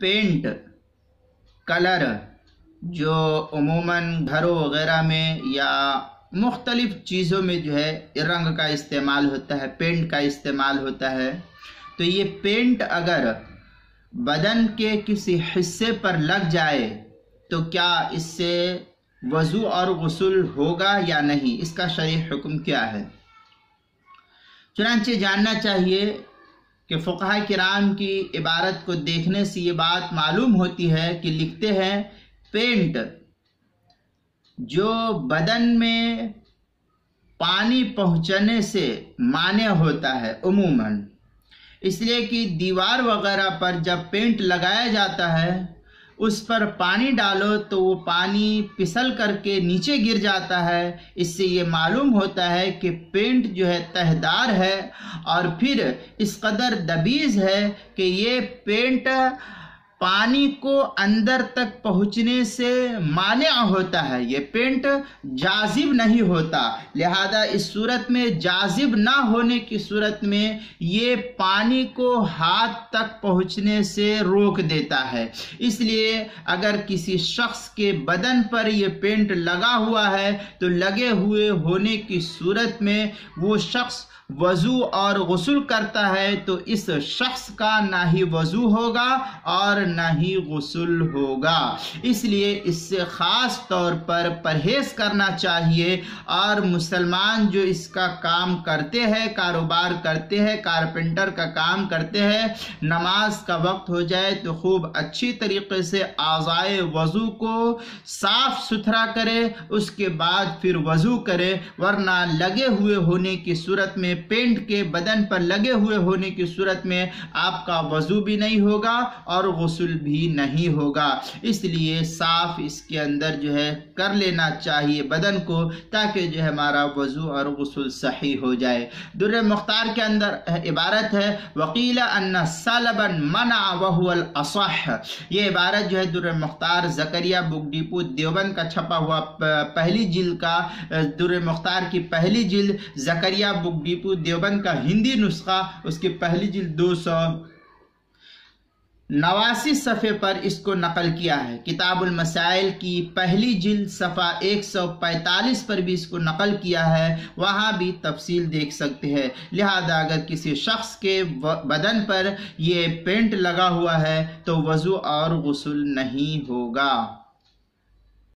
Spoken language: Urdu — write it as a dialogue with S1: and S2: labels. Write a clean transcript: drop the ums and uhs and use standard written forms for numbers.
S1: پینٹ کلر جو عموماً گھروں وغیرہ میں یا مختلف چیزوں میں جو ہے رنگ کا استعمال ہوتا ہے، پینٹ کا استعمال ہوتا ہے، تو یہ پینٹ اگر بدن کے کسی حصے پر لگ جائے تو کیا اس سے وضو اور غسل ہوگا یا نہیں؟ اس کا شرعی حکم کیا ہے؟ چنانچہ جاننا چاہیے کہ فقہاء کرام کی عبارت کو دیکھنے سے یہ بات معلوم ہوتی ہے کہ لکھتے ہیں پینٹ جو بدن میں پانی پہنچنے سے مانع ہوتا ہے عموماً، اس لیے کہ دیوار وغیرہ پر جب پینٹ لگایا جاتا ہے اس پر پانی ڈالو تو وہ پانی پھسل کر کے نیچے گر جاتا ہے۔ اس سے یہ معلوم ہوتا ہے کہ پینٹ جو ہے تہدار ہے اور پھر اس قدر دبیز ہے کہ یہ پینٹ پانی کو اندر تک پہنچنے سے مانع ہوتا ہے، یہ پینٹ جاذب نہیں ہوتا، لہذا اس صورت میں جاذب نہ ہونے کی صورت میں یہ پانی کو ہاتھ تک پہنچنے سے روک دیتا ہے۔ اس لیے اگر کسی شخص کے بدن پر یہ پینٹ لگا ہوا ہے تو لگے ہوئے ہونے کی صورت میں وہ شخص وضو اور غسل کرتا ہے تو اس شخص کا نہ ہی وضو ہوگا اور نہ ہی غسل ہوگا۔ اس لیے اس سے خاص طور پر پرہیز کرنا چاہیے، اور مسلمان جو اس کا کام کرتے ہیں، کاروبار کرتے ہیں، کارپینٹر کا کام کرتے ہیں، نماز کا وقت ہو جائے تو خوب اچھی طریقے سے اعضائے وضو کو صاف ستھرا کرے، اس کے بعد پھر وضو کرے، ورنہ لگے ہوئے ہونے کی صورت میں، پینٹ کے بدن پر لگے ہوئے ہونے کی صورت میں آپ کا وضو بھی نہیں ہوگا اور غسل بھی نہیں ہوگا۔ اس لیے صاف اس کے اندر جو ہے کر لینا چاہیے بدن کو، تاکہ جو ہے ہمارا وضو اور غسل صحیح ہو جائے۔ در مختار کے اندر عبارت ہے وقیل ان سلبا منع وهو الاصح، یہ عبارت جو ہے در مختار زکریا بک ڈیپو دیوبند کا چھپا ہوا پہلی جلد کا، در مختار کی پہلی جلد، زکریا بک ڈیپو دیوبند کا ہندی نسخہ، اس کی پہلی جلد 289 صفحے پر اس کو نقل کیا ہے۔ کتاب المسائل کی پہلی جلد صفحہ 145 پر بھی اس کو نقل کیا ہے، وہاں بھی تفصیل دیکھ سکتے ہیں۔ لہذا اگر کسی شخص کے بدن پر یہ پینٹ لگا ہوا ہے تو وضو اور غسل نہیں ہوگا۔